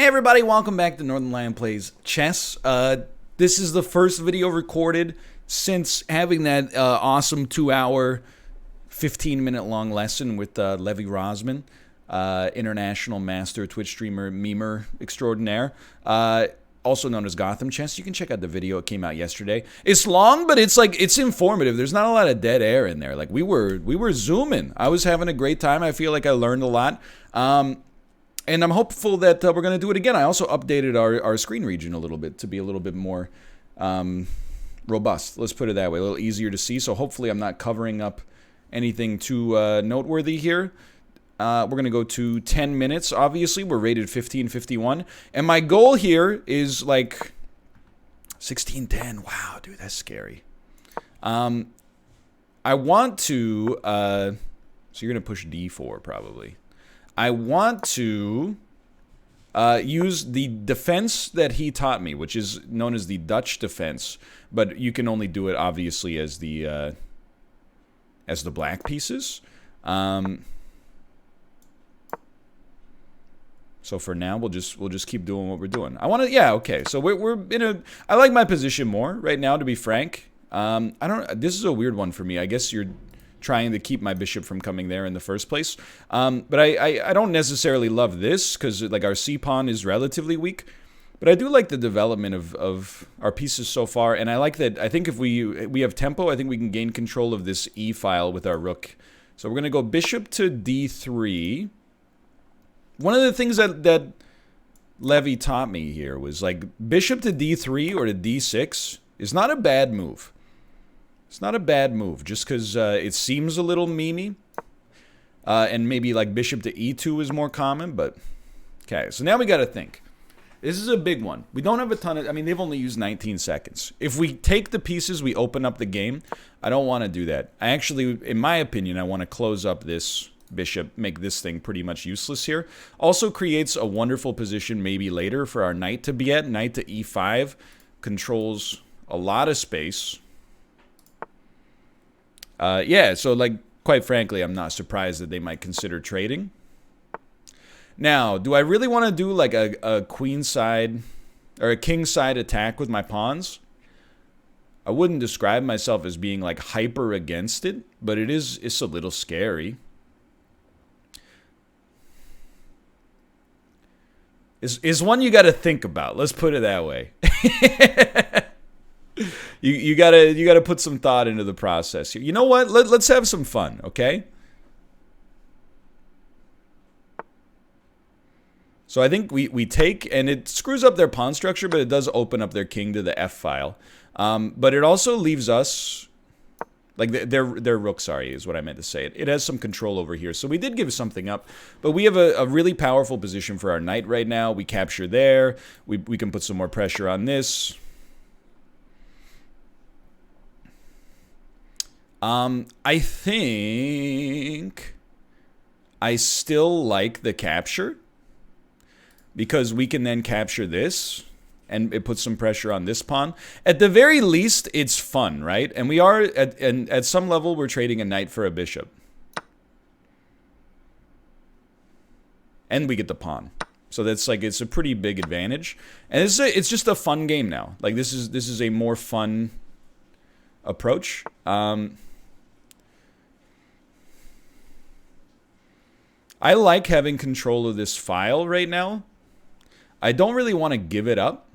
Hey everybody, welcome back to Northern Lion Plays Chess. This is the first video recorded since having that awesome 2-hour, 15-minute long lesson with Levi Rosman, international master Twitch streamer, memer extraordinaire, also known as Gotham Chess. You can check out the video, it came out yesterday. It's long, but it's informative. There's not a lot of dead air in there. Like we were zooming. I was having a great time. I feel like I learned a lot. And I'm hopeful that we're going to do it again. I also updated our screen region a little bit to be a little bit more robust. Let's put it that way, a little easier to see. So hopefully I'm not covering up anything too noteworthy here. We're going to go to 10 minutes. Obviously, we're rated 1551. And my goal here is like 1610. Wow, dude, that's scary. I want to... so you're going to push D4 probably. I want to use the defense that he taught me, which is known as the Dutch defense, but you can only do it obviously as the black pieces. So for now, we'll just keep doing what we're doing. I want to, yeah, okay. So we're in a. I like my position more right now, to be frank. I don't. This is a weird one for me. I guess you're trying to keep my bishop from coming there in the first place. But I don't necessarily love this, because like our c-pawn is relatively weak. But I do like the development of our pieces so far, and I like that. I think if we have tempo, I think we can gain control of this e file with our rook. So we're going to go bishop to d3. One of the things that Levi taught me here was like bishop to d3 or to d6 is not a bad move. It's not a bad move, just because it seems a little memey. And maybe like bishop to e2 is more common, but... Okay, so now we got to think. This is a big one. We don't have a ton of... I mean, they've only used 19 seconds. If we take the pieces, we open up the game. I don't want to do that. I actually, in my opinion, I want to close up this bishop, make this thing pretty much useless here. Also creates a wonderful position maybe later for our knight to be at. Knight to e5 controls a lot of space. Yeah, so like, quite frankly, I'm not surprised that they might consider trading. Now, do I really want to do like a queen side or a king side attack with my pawns? I wouldn't describe myself as being like hyper against it, but it's a little scary. It's one you got to think about. Let's put it that way. You gotta put some thought into the process here. You know what? Let's have some fun, okay? So I think we take, and it screws up their pawn structure, but it does open up their king to the f file. But it also leaves us, like their rook, sorry, is what I meant to say. It has some control over here. So we did give something up, but we have a really powerful position for our knight right now. We capture there. We can put some more pressure on this. I think I still like the capture, because we can then capture this and it puts some pressure on this pawn. At the very least, it's fun, right? And we are at some level we're trading a knight for a bishop. And we get the pawn. So that's like, it's a pretty big advantage. And it's just a fun game now. Like this is a more fun approach. I like having control of this file right now. I don't really want to give it up.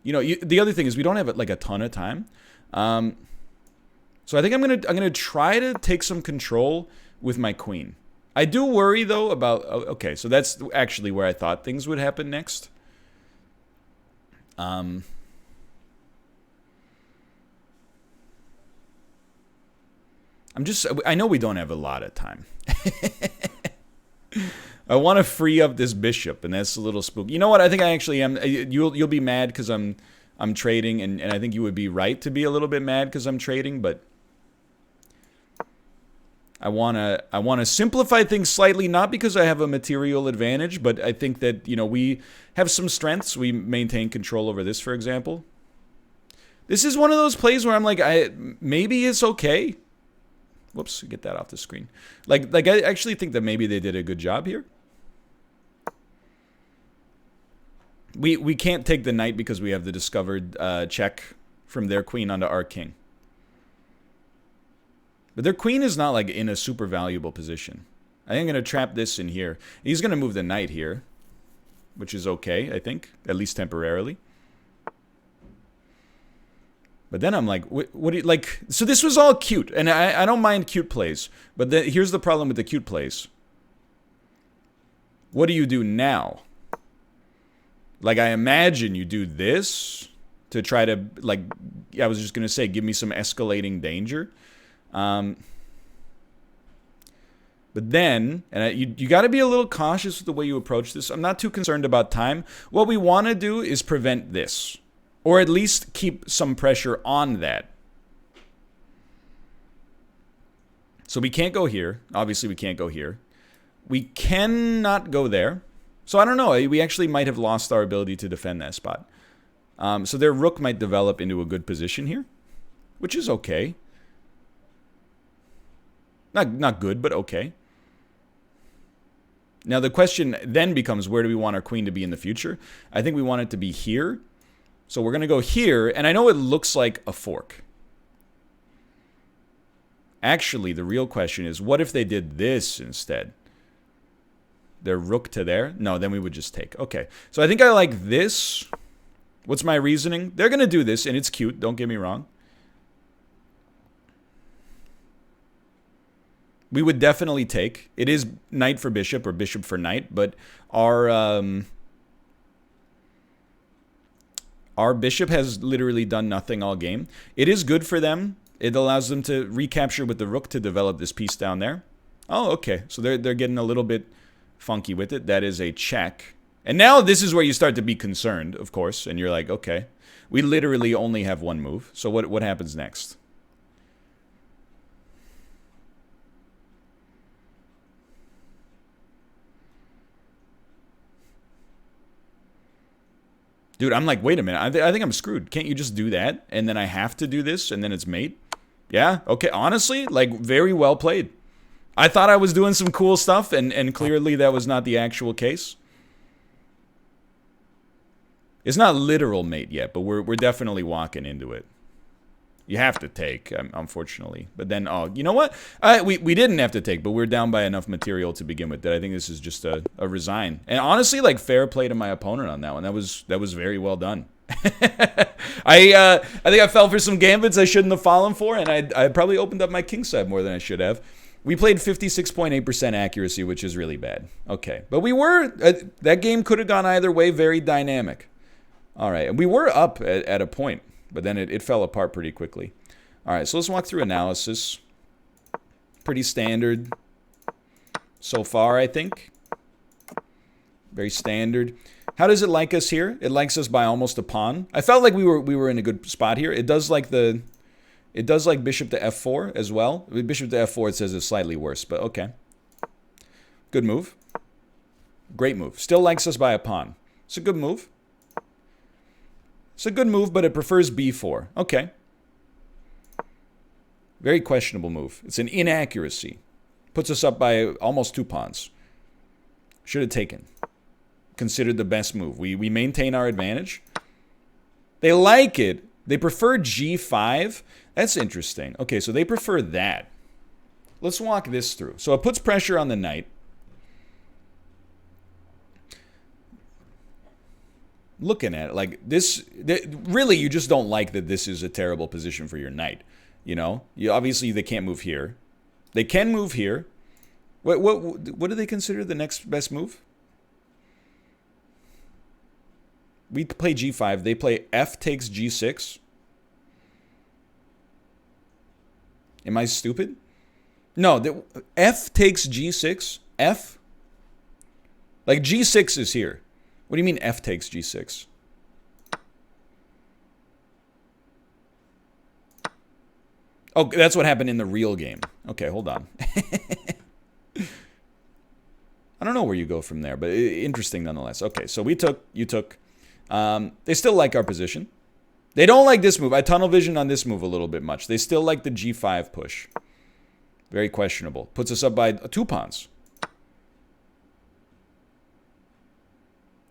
You know, the other thing is we don't have like a ton of time. So I think I'm gonna try to take some control with my queen. I do worry though about, okay, so that's actually where I thought things would happen next. I know we don't have a lot of time. I want to free up this bishop, and that's a little spooky. You know what? I think I actually am. You'll be mad because I'm trading, and I think you would be right to be a little bit mad because I'm trading, but I wanna simplify things slightly, not because I have a material advantage, but I think that, you know, we have some strengths. We maintain control over this, for example. This is one of those plays where I'm like, maybe it's okay. Whoops, get that off the screen. Like I actually think that maybe they did a good job here. We can't take the knight because we have the discovered check from their queen onto our king. But their queen is not like in a super valuable position. I think I'm going to trap this in here. He's going to move the knight here, which is okay, I think, at least temporarily. But then I'm like, what do you, like, so this was all cute, and I don't mind cute plays, but here's the problem with the cute plays. What do you do now? Like, I imagine you do this to try to, like, I was just going to say, give me some escalating danger. But then, and you got to be a little cautious with the way you approach this. I'm not too concerned about time. What we want to do is prevent this, or at least keep some pressure on that. So we can't go here. Obviously, we can't go here. We cannot go there. So I don't know. We actually might have lost our ability to defend that spot. So their rook might develop into a good position here, which is okay. Not good, but okay. Now the question then becomes, where do we want our queen to be in the future? I think we want it to be here. So we're going to go here, and I know it looks like a fork. Actually, the real question is, what if they did this instead? Their rook to there? No, then we would just take. Okay, so I think I like this. What's my reasoning? They're going to do this, and it's cute, don't get me wrong. We would definitely take. It is knight for bishop or bishop for knight, but our bishop has literally done nothing all game. It is good for them. It allows them to recapture with the rook to develop this piece down there. Oh, okay. So they're getting a little bit funky with it. That is a check. And now this is where you start to be concerned, of course, and you're like, okay, we literally only have one move. So what happens next? Dude, I'm like, wait a minute. I think I'm screwed. Can't you just do that? And then I have to do this, and then it's mate? Yeah, okay. Honestly, like, very well played. I thought I was doing some cool stuff, and clearly that was not the actual case. It's not literal mate yet, but we're definitely walking into it. You have to take, unfortunately. But then, oh, you know what? We didn't have to take, but we're down by enough material to begin with that I think this is just a resign. And honestly, like, fair play to my opponent on that one. That was very well done. I think I fell for some gambits I shouldn't have fallen for, and I probably opened up my king side more than I should have. We played 56.8% accuracy, which is really bad. Okay, but we were, that game could have gone either way, very dynamic. All right, and we were up at a point. But then it fell apart pretty quickly. All right, so let's walk through analysis. Pretty standard so far, I think. Very standard. How does it like us here? It likes us by almost a pawn. I felt like we were in a good spot here. It does like bishop to f4 as well. With bishop to f4, it says it's slightly worse, but okay. Good move. Great move. Still likes us by a pawn. It's a good move. It's a good move, but it prefers b4. Okay. Very questionable move. It's an inaccuracy. Puts us up by almost 2 pawns. Should have taken. Considered the best move. We maintain our advantage. They like it. They prefer g5. That's interesting. Okay, so they prefer that. Let's walk this through. So it puts pressure on the knight. Looking at it, like this, really, you just don't like that this is a terrible position for your knight. You know, obviously they can't move here. They can move here. What do they consider the next best move? We play g5. They play f takes g6. Am I stupid? No, f takes g6. F. Like g6 is here. What do you mean f takes g6? Oh, that's what happened in the real game. Okay, hold on. I don't know where you go from there, but interesting nonetheless. Okay, so we took, you took. They still like our position. They don't like this move. I tunnel vision on this move a little bit much. They still like the g5 push. Very questionable. Puts us up by 2 pawns.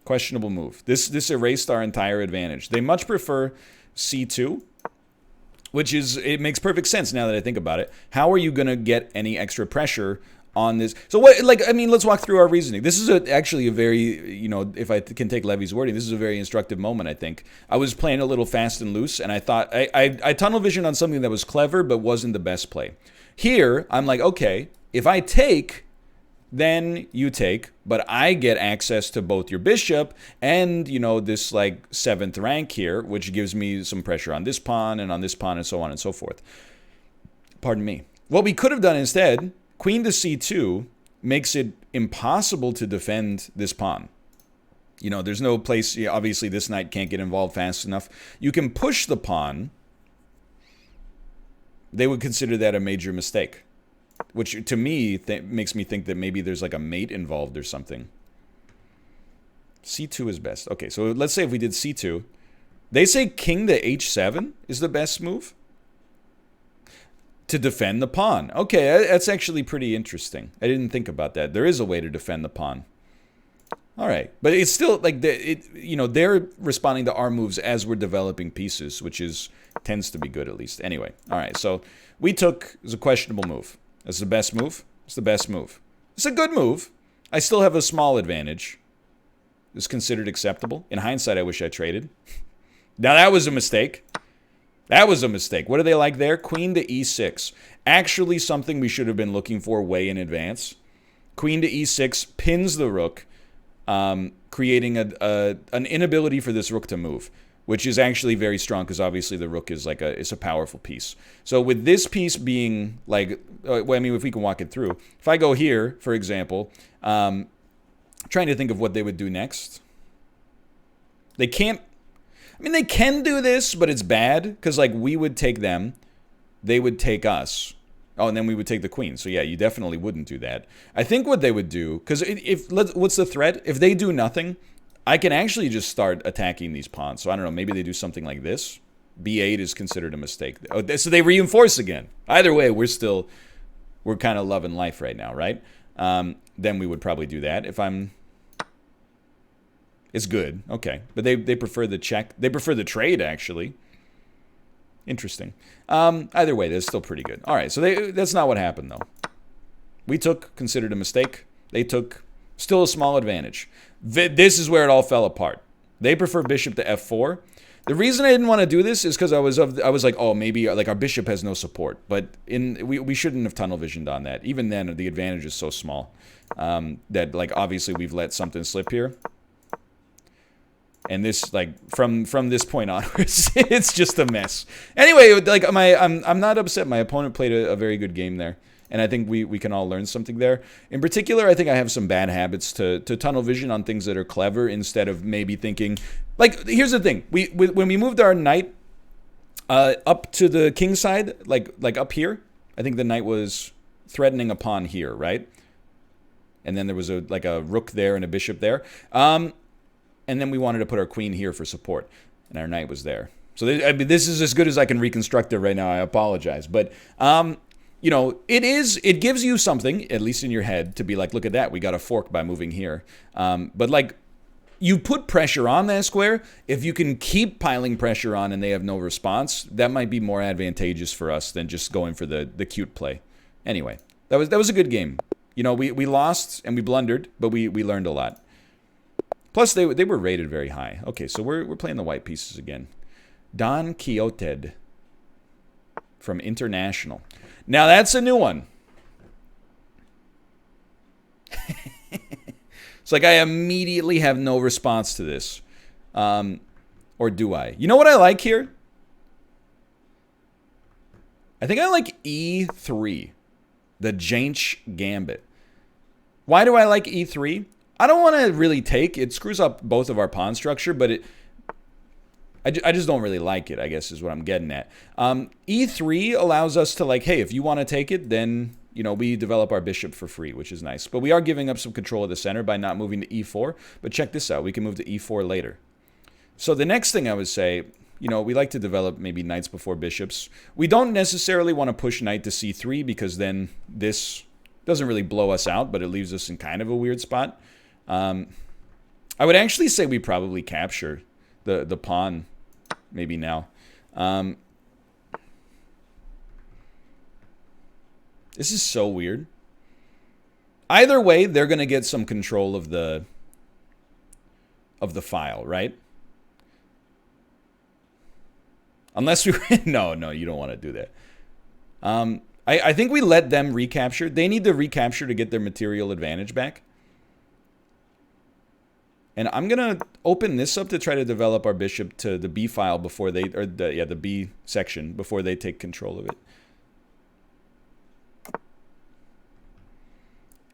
Questionable move. This erased our entire advantage. They much prefer c2, which is, it makes perfect sense now that I think about it. How are you going to get any extra pressure on this? So what, like, I mean, let's walk through our reasoning. This is actually a very, you know, if I can take Levy's wording, this is a very instructive moment, I think. I was playing a little fast and loose, and I thought, I tunnel visioned on something that was clever, but wasn't the best play. Here, I'm like, okay, if I take, then you take, but I get access to both your bishop and, you know, this like 7th rank here, which gives me some pressure on this pawn and so on and so forth. Pardon me. What we could have done instead, queen to c2 makes it impossible to defend this pawn. You know, there's no place, obviously this knight can't get involved fast enough. You can push the pawn. They would consider that a major mistake, which to me makes me think that maybe there's like a mate involved or something. c2 is best. Okay, so let's say if we did c2, they say king to h7 is the best move to defend the pawn. Okay, that's actually pretty interesting. I didn't think about that. There is a way to defend the pawn. All right, but it's still like you know, they're responding to our moves as we're developing pieces, which tends to be good at least. Anyway, all right, so we took, it was a questionable move. It's the best move. It's the best move. It's a good move. I still have a small advantage. It's considered acceptable. In hindsight, I wish I traded. Now that was a mistake. That was a mistake. What do they like there? Queen to e6. Actually something we should have been looking for way in advance. Queen to e6 pins the rook, creating an inability for this rook to move, which is actually very strong because obviously the rook is like it's a powerful piece. So with this piece being like, well, I mean, if we can walk it through. If I go here, for example, trying to think of what they would do next. They can't, I mean, they can do this, but it's bad because like we would take them, they would take us. Oh, and then we would take the queen. So yeah, you definitely wouldn't do that. I think what they would do, because what's the threat? If they do nothing, I can actually just start attacking these pawns. So I don't know, maybe they do something like this. b8 is considered a mistake. Oh, so they reinforce again. Either way, we're kind of loving life right now, right? Then we would probably do that. If I'm... It's good. Okay. But they prefer the check. They prefer the trade, actually. Interesting. Either way, that's still pretty good. All right, so that's not what happened, though. We took, considered a mistake. They took, still a small advantage. This is where it all fell apart. They prefer bishop to f4. The reason I didn't want to do this is because I was like, oh, maybe like our bishop has no support. But we shouldn't have tunnel visioned on that. Even then, the advantage is so small that like obviously we've let something slip here. And this, like, from this point onwards, it's just a mess. Anyway, like, I'm not upset. My opponent played a very good game there. And I think we can all learn something there. In particular, I think I have some bad habits to tunnel vision on things that are clever instead of maybe thinking... Like, here's the thing. When we moved our knight up to the king side, like up here, I think the knight was threatening a pawn here, right? And then there was a rook there and a bishop there. And then we wanted to put our queen here for support. And our knight was there. So I mean, this is as good as I can reconstruct it right now. I apologize. But, you know, it gives you something, at least in your head, to be like, look at that. We got a fork by moving here. But, like, you put pressure on that square. If you can keep piling pressure on and they have no response, that might be more advantageous for us than just going for the cute play. Anyway, that was a good game. You know, we lost and we blundered, but we learned a lot. Plus, they were rated very high. Okay, so we're playing the white pieces again. Don Quixote from International. Now, that's a new one. It's like I immediately have no response to this. Or do I? You know what I like here? I think I like E3. The Jaenisch Gambit. Why do I like E3? I don't want to really take. It screws up both of our pawn structure, but I just don't really like it, I guess, is what I'm getting at. E3 allows us to, like, hey, if you want to take it, then, you know, we develop our bishop for free, which is nice. But we are giving up some control of the center by not moving to E4. But check this out. We can move to E4 later. So the next thing I would say, you know, we like to develop maybe knights before bishops. We don't necessarily want to push knight to C3 because then this doesn't really blow us out, but it leaves us in kind of a weird spot. I would actually say we probably capture the pawn maybe now. This is so weird. Either way, they're going to get some control of the file, right? Unless we... no, you don't want to do that. I think we let them recapture. They need to recapture to get their material advantage back. And I'm going to open this up to try to develop our bishop to the B file before they... Or the B section before they take control of it.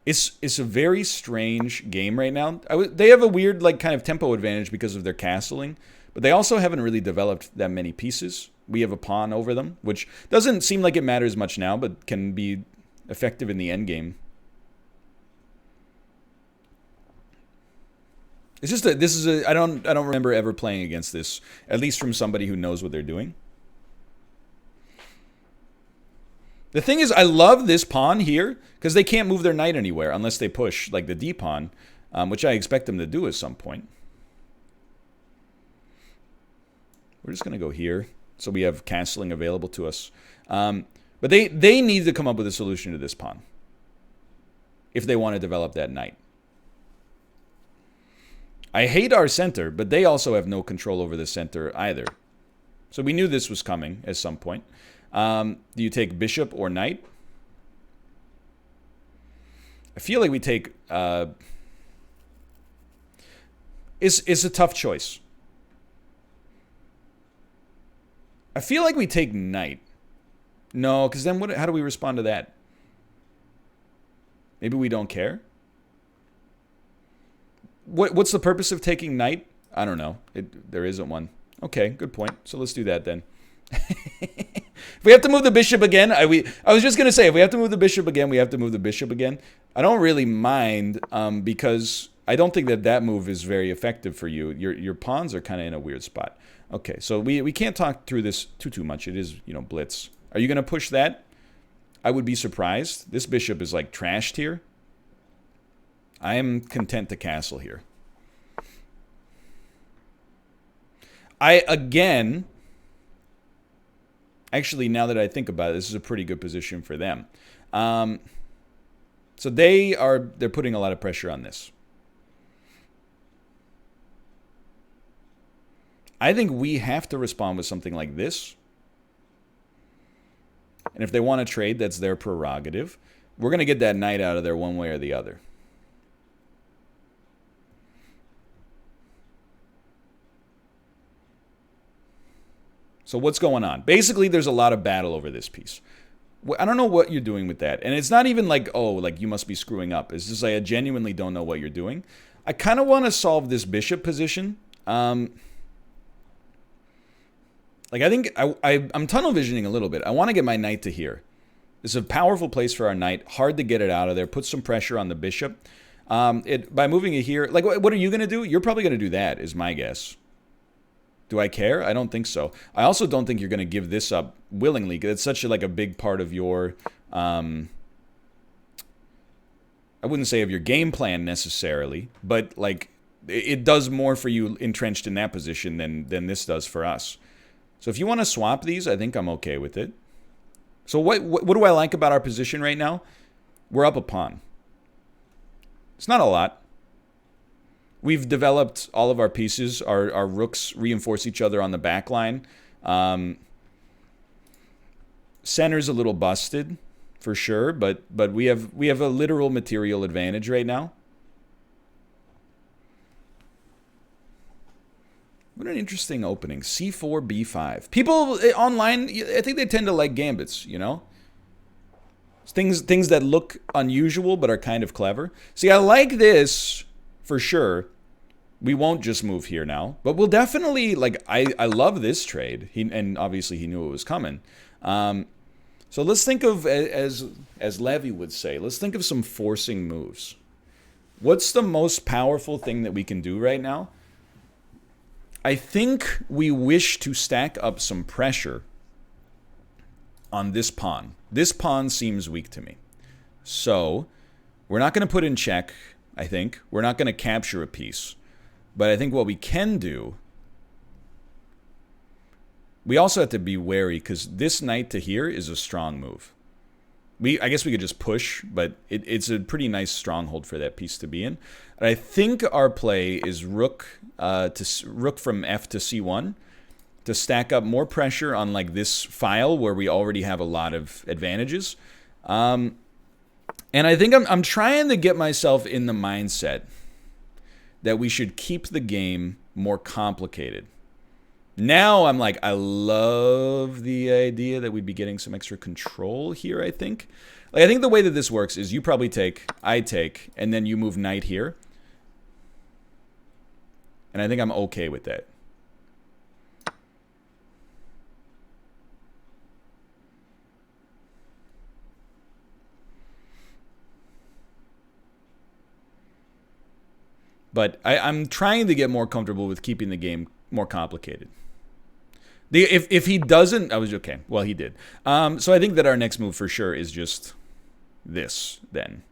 It's a very strange game right now. They have a weird like kind of tempo advantage because of their castling, but they also haven't really developed that many pieces. We have a pawn over them, which doesn't seem like it matters much now, but can be effective in the endgame. It's just I don't remember ever playing against this, at least from somebody who knows what they're doing. The thing is, I love this pawn here because they can't move their knight anywhere unless they push like the D pawn, which I expect them to do at some point. We're just going to go here so we have castling available to us. But they need to come up with a solution to this pawn if they want to develop that knight. I hate our center, but they also have no control over the center either. So we knew this was coming at some point. Do you take bishop or knight? I feel like we take... It's a tough choice. I feel like we take knight. No, because then how do we respond to that? Maybe we don't care? What's the purpose of taking knight? I don't know. There isn't one. Okay, good point. So let's do that then. If we have to move the bishop again, I was just going to say, if we have to move the bishop again, we have to move the bishop again. I don't really mind because I don't think that move is very effective for you. Your pawns are kind of in a weird spot. Okay, so we can't talk through this too much. It is, blitz. Are you going to push that? I would be surprised. This bishop is like trashed here. I am content to castle here. Actually, now that I think about it, this is a pretty good position for them. So they're putting a lot of pressure on this. I think we have to respond with something like this. And if they want to trade, that's their prerogative. We're going to get that knight out of there one way or the other. So what's going on? Basically, there's a lot of battle over this piece. I don't know what you're doing with that. And it's not even like, oh, like you must be screwing up. It's just like I genuinely don't know what you're doing. I kind of want to solve this bishop position. Like I think I'm tunnel visioning a little bit. I want to get my knight to here. This is a powerful place for our knight. Hard to get it out of there. Put some pressure on the bishop. By moving it here, like what are you going to do? You're probably going to do that, is my guess. Do I care? I don't think so. I also don't think you're going to give this up willingly. It's such a big part of your, I wouldn't say of your game plan necessarily, but like it does more for you entrenched in that position than this does for us. So if you want to swap these, I think I'm okay with it. So what do I like about our position right now? We're up a pawn. It's not a lot. We've developed all of our pieces. Our rooks reinforce each other on the back line. Center's a little busted, for sure, but we have a literal material advantage right now. What an interesting opening. C4, B5. People online, I think they tend to like gambits, Things that look unusual but are kind of clever. See, I like this... For sure, we won't just move here now, but we'll definitely, I love this trade. And obviously he knew it was coming. So let's think of, as Levy would say, let's think of some forcing moves. What's the most powerful thing that we can do right now? I think we wish to stack up some pressure on this pawn. This pawn seems weak to me. So we're not going to put in check... I think. We're not going to capture a piece. But I think what we can do, we also have to be wary because this knight to here is a strong move. I guess we could just push, but it's a pretty nice stronghold for that piece to be in. And I think our play is rook from f to c1 to stack up more pressure on like this file where we already have a lot of advantages. And I think I'm trying to get myself in the mindset that we should keep the game more complicated. Now I'm like, I love the idea that we'd be getting some extra control here, I think. Like, I think the way that this works is you probably take, I take, and then you move knight here. And I think I'm okay with that. But I'm trying to get more comfortable with keeping the game more complicated. If he doesn't, I was okay. Well, he did. So I think that our next move for sure is just this then.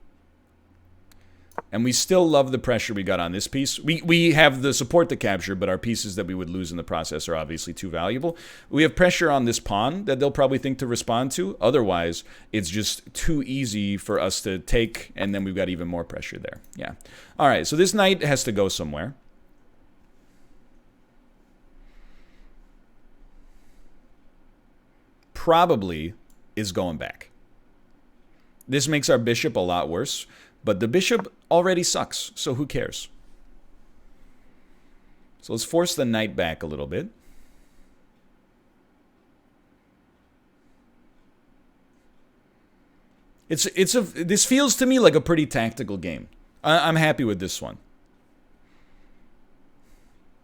And we still love the pressure we got on this piece. We have the support to capture, but our pieces that we would lose in the process are obviously too valuable. We have pressure on this pawn that they'll probably think to respond to. Otherwise, it's just too easy for us to take, and then we've got even more pressure there. Yeah. All right, so this knight has to go somewhere. Probably is going back. This makes our bishop a lot worse, but the bishop already sucks, so who cares? So let's force the knight back a little bit. This feels to me like a pretty tactical game. I'm happy with this one.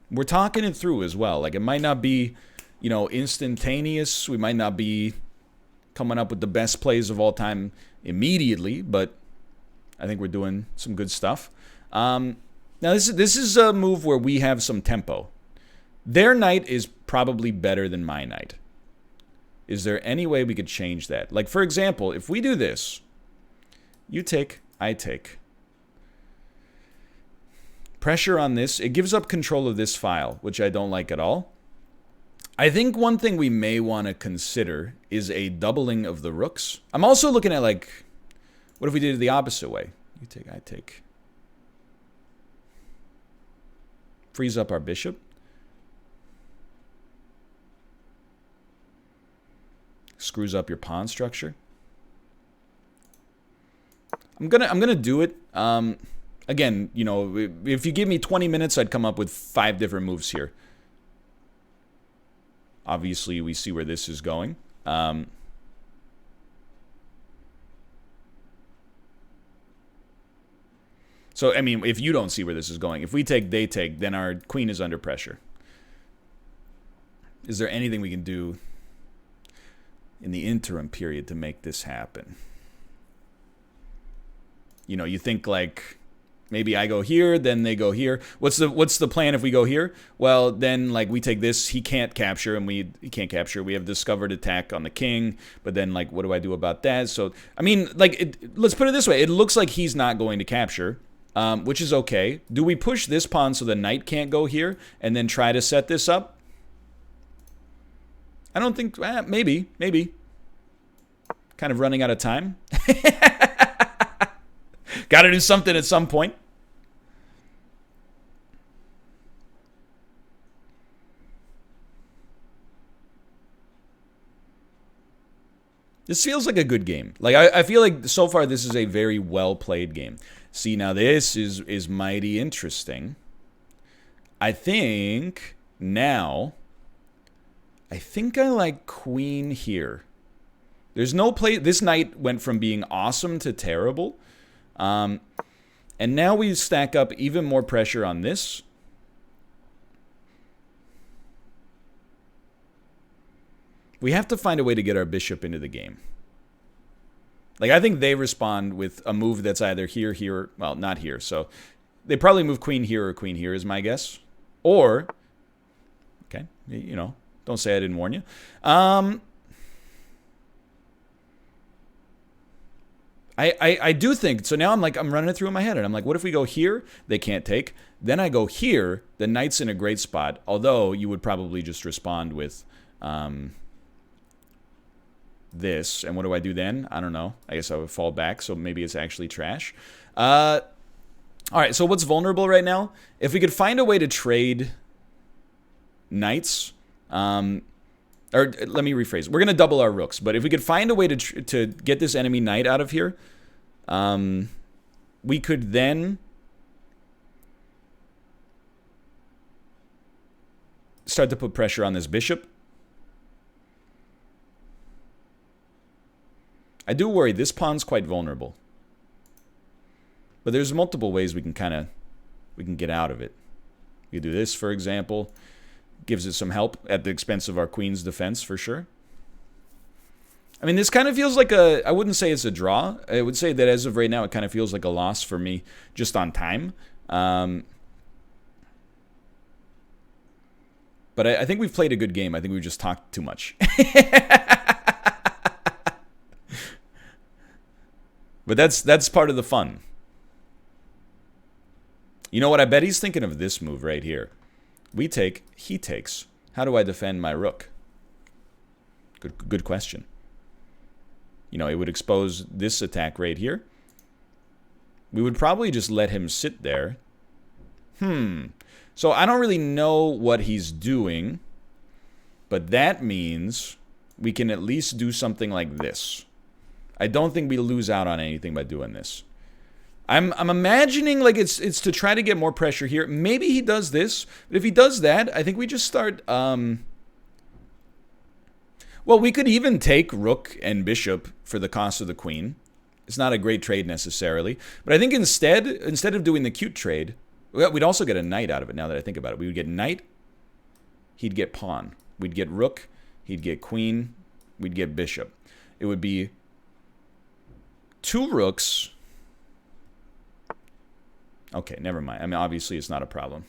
We're talking it through as well. Like, it might not be, you know, instantaneous. We might not be coming up with the best plays of all time immediately, but I think we're doing some good stuff. Now, this is a move where we have some tempo. Their knight is probably better than my knight. Is there any way we could change that? Like, for example, if we do this, you take, I take. Pressure on this. It gives up control of this file, which I don't like at all. I think one thing we may want to consider is a doubling of the rooks. I'm also looking at, like, what if we did it the opposite way? You take, I take. Frees up our bishop. Screws up your pawn structure. I'm gonna do it. Again, you know, if you give me 20 minutes, I'd come up with 5 different moves here. Obviously, we see where this is going. So, I mean, if you don't see where this is going, if we take, they take, then our queen is under pressure. Is there anything we can do in the interim period to make this happen? You know, you think like maybe I go here, then they go here. What's the plan if we go here? Well, then like we take this, he can't capture, and he can't capture. We have discovered attack on the king, but then like what do I do about that? So I mean, like let's put it this way: it looks like he's not going to capture, which is okay. Do we push this pawn so the knight can't go here, and then try to set this up? I don't think. Maybe. Kind of running out of time. Got to do something at some point. This feels like a good game. Like I feel like so far this is a very well played game. See, now this is mighty interesting. I think now I like queen here. There's no play. This knight went from being awesome to terrible. And now we stack up even more pressure on this. We have to find a way to get our bishop into the game. Like, I think they respond with a move that's either here, well, not here. So they probably move queen here or queen here is my guess. Or, okay, you know, don't say I didn't warn you. I do think, so now I'm running it through in my head, and I'm like, what if we go here? They can't take. Then I go here, the knight's in a great spot, although you would probably just respond with this. And what do I do then? I don't know. I guess I would fall back, so maybe it's actually trash. All right, so what's vulnerable right now? If we could find a way to trade knights, or let me rephrase. We're going to double our rooks, but if we could find a way to get this enemy knight out of here, we could then start to put pressure on this bishop. I do worry this pawn's quite vulnerable. But there's multiple ways we can get out of it. You do this, for example. Gives it some help at the expense of our queen's defense, for sure. I mean, this kind of feels like I wouldn't say it's a draw. I would say that as of right now, it kind of feels like a loss for me just on time. But I think we've played a good game. I think we've just talked too much. But that's part of the fun. You know what? I bet he's thinking of this move right here. We take, he takes. How do I defend my rook? Good question. You know, it would expose this attack right here. We would probably just let him sit there. So I don't really know what he's doing, but that means we can at least do something like this. I don't think we lose out on anything by doing this. I'm imagining like it's to try to get more pressure here. Maybe he does this. But if he does that, I think we just start... well, we could even take rook and bishop for the cost of the queen. It's not a great trade necessarily. But I think instead of doing the cute trade, we'd also get a knight out of it now that I think about it. We would get knight. He'd get pawn. We'd get rook. He'd get queen. We'd get bishop. It would be 2 rooks... Okay, never mind. I mean, obviously, it's not a problem.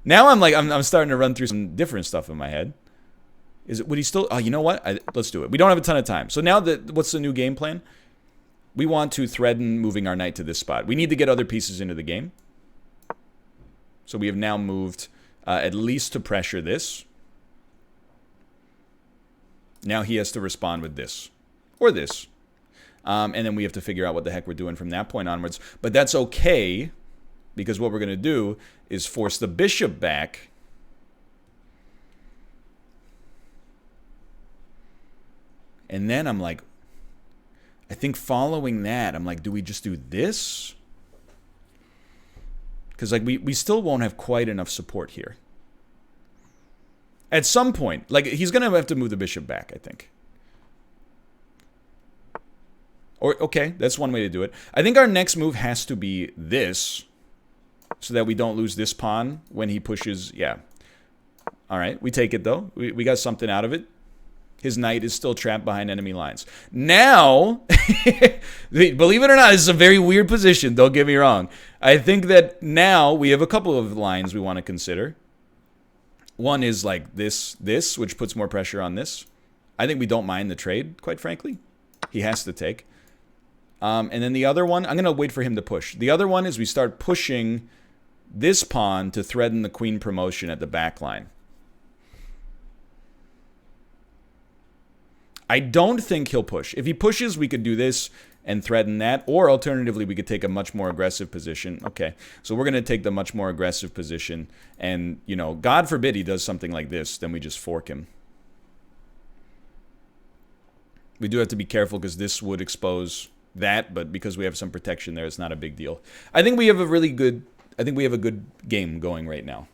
Now I'm starting to run through some different stuff in my head. Would he still? Oh, you know what? Let's do it. We don't have a ton of time. So now what's the new game plan? We want to threaten moving our knight to this spot. We need to get other pieces into the game. So we have now moved at least to pressure this. Now he has to respond with this or this. And then we have to figure out what the heck we're doing from that point onwards. But that's okay, because what we're going to do is force the bishop back. And then I'm like, I think following that, I'm like, do we just do this? Because like we still won't have quite enough support here. At some point, like he's going to have to move the bishop back, I think. Or, okay, that's one way to do it. I think our next move has to be this, so that we don't lose this pawn when he pushes. Yeah. All right, we take it, though. We got something out of it. His knight is still trapped behind enemy lines. Now, believe it or not, this is a very weird position. Don't get me wrong. I think that now we have a couple of lines we want to consider. One is like this, which puts more pressure on this. I think we don't mind the trade, quite frankly. He has to take. And then the other one, I'm going to wait for him to push. The other one is we start pushing this pawn to threaten the queen promotion at the back line. I don't think he'll push. If he pushes, we could do this and threaten that. Or alternatively, we could take a much more aggressive position. Okay, so we're going to take the much more aggressive position. And, you know, God forbid he does something like this, then we just fork him. We do have to be careful because this would expose that, but because we have some protection there, it's not a big deal. I think we have a really good, I think we have a good game going right now.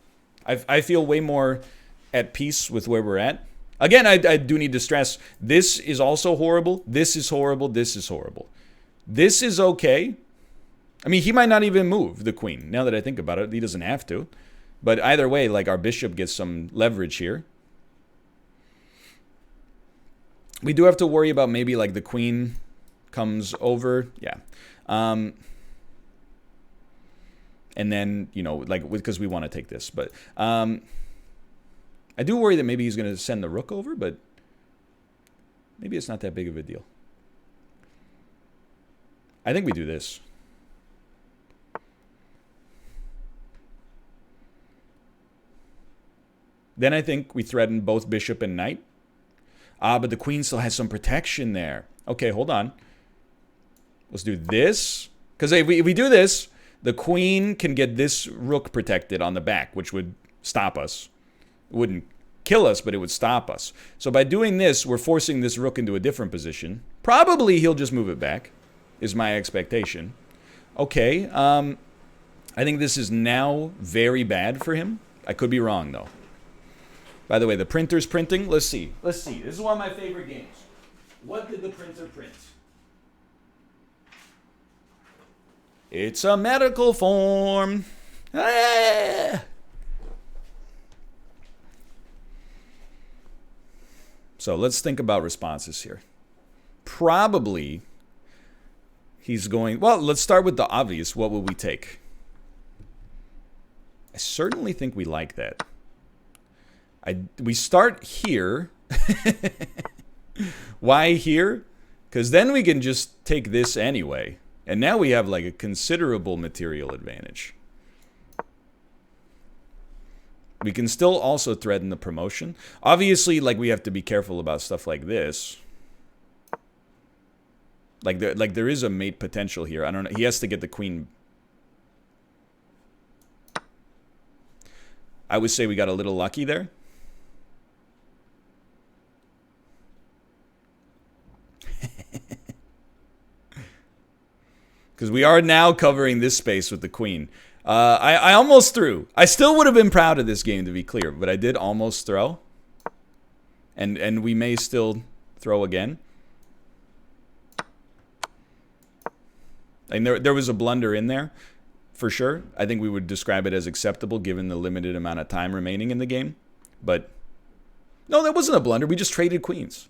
I feel way more at peace with where we're at. Again, I do need to stress, this is also horrible. This is horrible. This is horrible. This is okay. I mean, he might not even move the queen. Now that I think about it, he doesn't have to. But either way, like our bishop gets some leverage here. We do have to worry about maybe like the queen comes over. Yeah. And then, you know, like because we want to take this. But I do worry that maybe he's going to send the rook over, but maybe it's not that big of a deal. I think we do this. Then I think we threaten both bishop and knight. Ah, but the queen still has some protection there. Okay, hold on. Let's do this. Because if we do this, the queen can get this rook protected on the back, which would stop us. It wouldn't kill us, but it would stop us. So by doing this, we're forcing this rook into a different position. Probably he'll just move it back, is my expectation. Okay, I think this is now very bad for him. I could be wrong, though. By the way, the printer's printing. Let's see. Let's see. This is one of my favorite games. What did the printer print? It's a medical form. Ah! So let's think about responses here. Probably he's going... Well, let's start with the obvious. What will we take? I certainly think we like that. We start here. Why here? Because then we can just take this anyway. And now we have like a considerable material advantage. We can still also threaten the promotion. Obviously, like, we have to be careful about stuff like this. Like there is a mate potential here. I don't know. He has to get the queen. I would say we got a little lucky there. Because we are now covering this space with the queen. I almost threw. I still would have been proud of this game, to be clear, but I did almost throw. And we may still throw again. And there was a blunder in there, for sure. I think we would describe it as acceptable given the limited amount of time remaining in the game. But no, that wasn't a blunder. We just traded queens.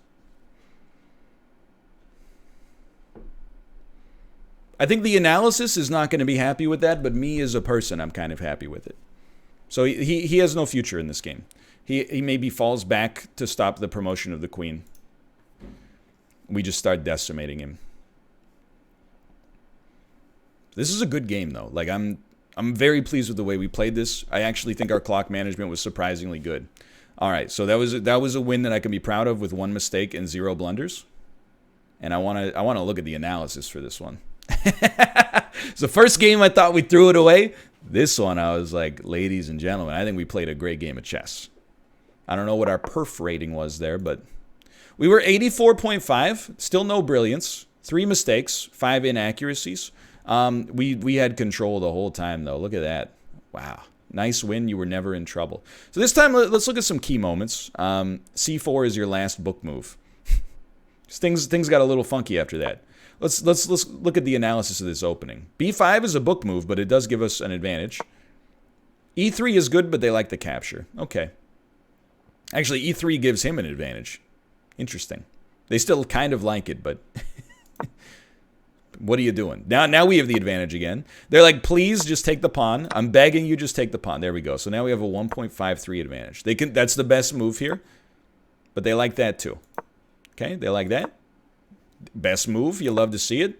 I think the analysis is not going to be happy with that, but me as a person, I'm kind of happy with it. So he has no future in this game. He maybe falls back to stop the promotion of the queen. We just start decimating him. This is a good game, though. Like, I'm very pleased with the way we played this. I actually think our clock management was surprisingly good. All right, so that was a win that I can be proud of with one mistake and 0 blunders. And I want to look at the analysis for this one. So first game I thought we threw it away. This one I was like, ladies and gentlemen, I think we played a great game of chess. I don't know what our perf rating was there, but we were 84.5. Still no brilliance. 3 mistakes, 5 inaccuracies. We had control the whole time, though. Look at that. Wow. Nice win. You were never in trouble. So this time, let's look at some key moments. C4 is your last book move. Things got a little funky after that. Let's look at the analysis of this opening. B5 is a book move, but it does give us an advantage. E3 is good, but they like the capture. Okay. Actually, E3 gives him an advantage. Interesting. They still kind of like it, but... What are you doing? Now we have the advantage again. They're like, please just take the pawn. I'm begging you, just take the pawn. There we go. So now we have a 1.53 advantage. That's the best move here. But they like that too. Okay, they like that. Best move. You love to see it.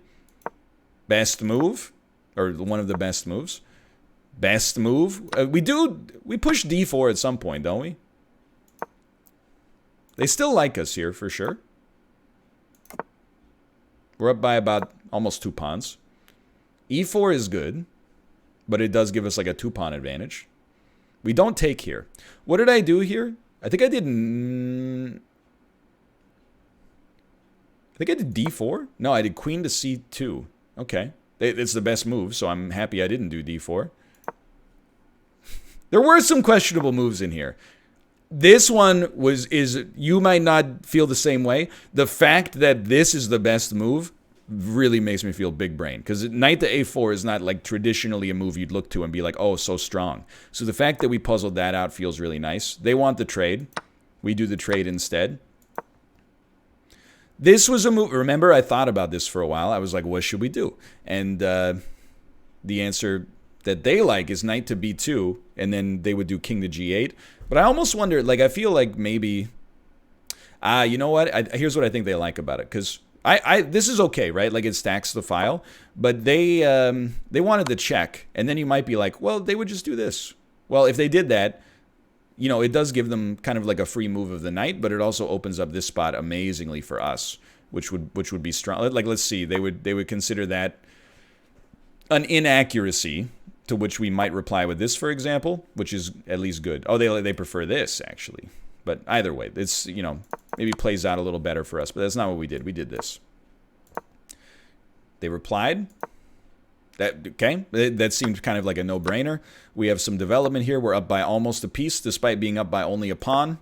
Best move. Or one of the best moves. Best move. We push D4 at some point, don't we? They still like us here for sure. We're up by about almost 2 pawns. E4 is good, but it does give us like a 2-pawn advantage. We don't take here. What did I do here? I think I did D4? No, I did queen to C2. Okay. It's the best move, so I'm happy I didn't do D4. There were some questionable moves in here. This one is you might not feel the same way. The fact that this is the best move really makes me feel big brain. Because knight to A4 is not like traditionally a move you'd look to and be like, oh, so strong. So the fact that we puzzled that out feels really nice. They want the trade. We do the trade instead. This was a move. Remember, I thought about this for a while. I was like, what should we do? And the answer that they like is knight to B2, and then they would do king to G8. But I almost wonder, like, I feel like maybe, you know what? Here's what I think they like about it. Because This is okay, right? Like it stacks the file, but they wanted the check, and then you might be like, well, they would just do this. Well, if they did that, you know, it does give them kind of like a free move of the knight, but it also opens up this spot amazingly for us, which would be strong. Like, let's see, they would consider that an inaccuracy, to which we might reply with this, for example, which is at least good. Oh, they prefer this actually, but either way, it's, you know, maybe plays out a little better for us. But that's not what we did. We did this. They replied. That seemed kind of like a no-brainer. We have some development here. We're up by almost a piece, despite being up by only a pawn.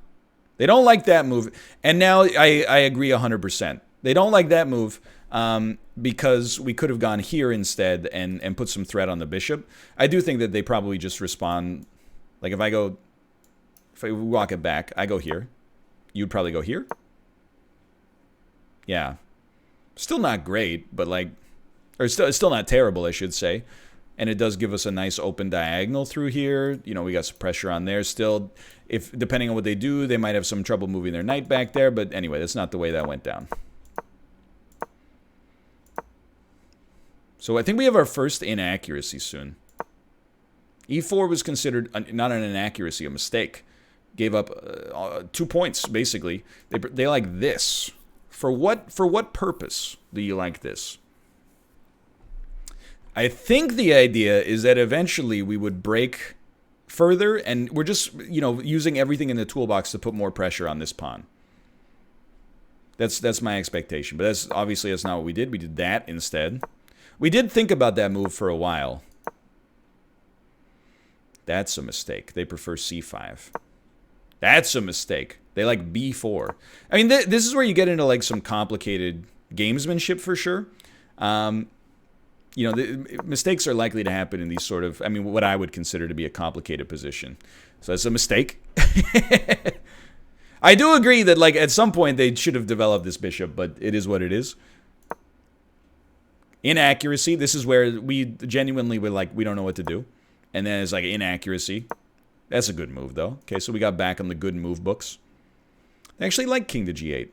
They don't like that move. And now I agree 100%. They don't like that move because we could have gone here instead and put some threat on the bishop. I do think that they probably just respond. Like if I walk it back, I go here. You'd probably go here. Yeah. Still not great, but like... Or it's still not terrible, I should say. And it does give us a nice open diagonal through here. You know, we got some pressure on there still. If depending on what they do, they might have some trouble moving their knight back there. But anyway, that's not the way that went down. So I think we have our first inaccuracy soon. E4 was considered not an inaccuracy, a mistake. Gave up 2 points, basically. They like this. For what purpose do you like this? I think the idea is that eventually we would break further, and we're just, you know, using everything in the toolbox to put more pressure on this pawn. That's my expectation, but that's not what we did. We did that instead. We did think about that move for a while. That's a mistake. They prefer c5. That's a mistake. They like b4. I mean, this is where you get into like some complicated gamesmanship for sure. You know, mistakes are likely to happen in these sort of, I mean, what I would consider to be a complicated position. So that's a mistake. I do agree that, like, at some point they should have developed this bishop, but it is what it is. Inaccuracy. This is where we genuinely were like, we don't know what to do. And then it's like inaccuracy. That's a good move, though. Okay, so we got back on the good move books. I actually like king to g8.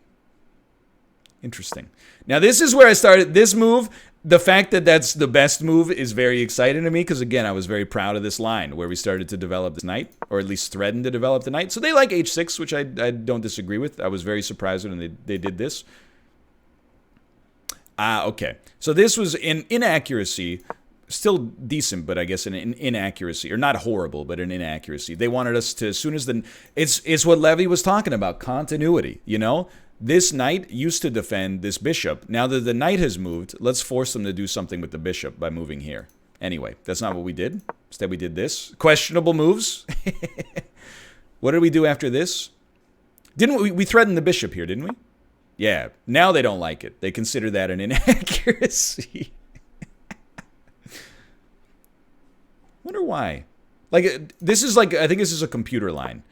Interesting. Now, this is where I started. This move, the fact that that's the best move is very exciting to me because, again, I was very proud of this line where we started to develop this knight, or at least threatened to develop the knight. So they like h6, which I don't disagree with. I was very surprised when they did this. Okay. So this was an inaccuracy, still decent, but I guess an inaccuracy, or not horrible, but an inaccuracy. They wanted us to, as soon as the... It's what Levy was talking about, continuity, you know? This knight used to defend this bishop. Now that the knight has moved, let's force them to do something with the bishop by moving here. Anyway, that's not what we did. Instead, we did this. Questionable moves. What did we do after this? Didn't we threatened the bishop here, didn't we? Yeah. Now they don't like it. They consider that an inaccuracy. Wonder why. Like, this is like, I think this is a computer line.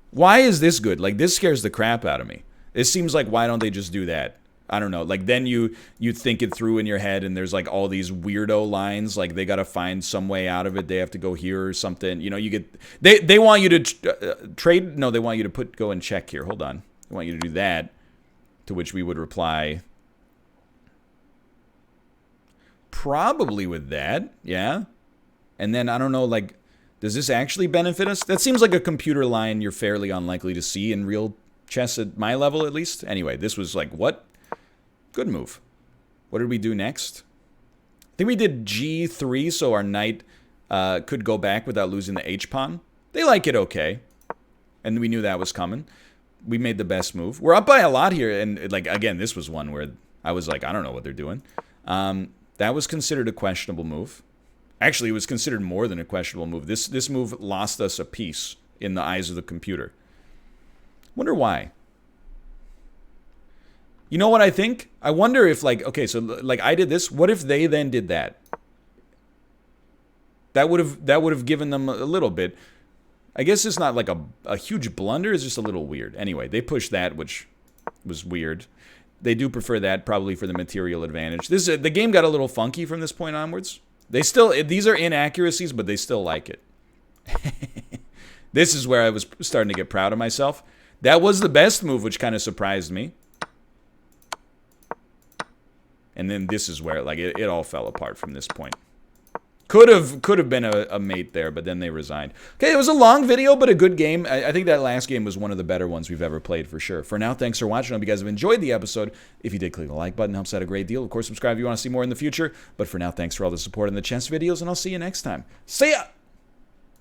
Why is this good? Like, this scares the crap out of me. It seems like, why don't they just do that? I don't know. Like, then you think it through in your head, and there's like all these weirdo lines. Like, they got to find some way out of it. They have to go here or something. You know, you get... They want you to trade... No, they want you to go and check here. Hold on. They want you to do that. To which we would reply... Probably with that. Yeah. And then, I don't know, like... Does this actually benefit us? That seems like a computer line you're fairly unlikely to see in real chess at my level, at least. Anyway, this was like, what? Good move. What did we do next? I think we did g3, so our knight could go back without losing the h-pawn. They like it okay. And we knew that was coming. We made the best move. We're up by a lot here, and like, again, this was one where I was like, I don't know what they're doing. That was considered a questionable move. Actually, it was considered more than a questionable move. This move lost us a piece in the eyes of the computer. Wonder why. You know what I think? I wonder if, like, okay, so like I did this. What if they then did that? That would have given them a little bit. I guess it's not like a huge blunder. It's just a little weird. Anyway, they pushed that, which was weird. They do prefer that, probably for the material advantage. The game got a little funky from this point onwards. These are inaccuracies, but they still like it. This is where I was starting to get proud of myself. That was the best move, which kind of surprised me. And then this is where, like, it all fell apart from this point. Could have been a mate there, but then they resigned. Okay, it was a long video, but a good game. I think that last game was one of the better ones we've ever played, for sure. For now, thanks for watching. I hope you guys have enjoyed the episode. If you did, click the like button. It helps out a great deal. Of course, subscribe if you want to see more in the future. But for now, thanks for all the support in the chess videos, and I'll see you next time. See ya!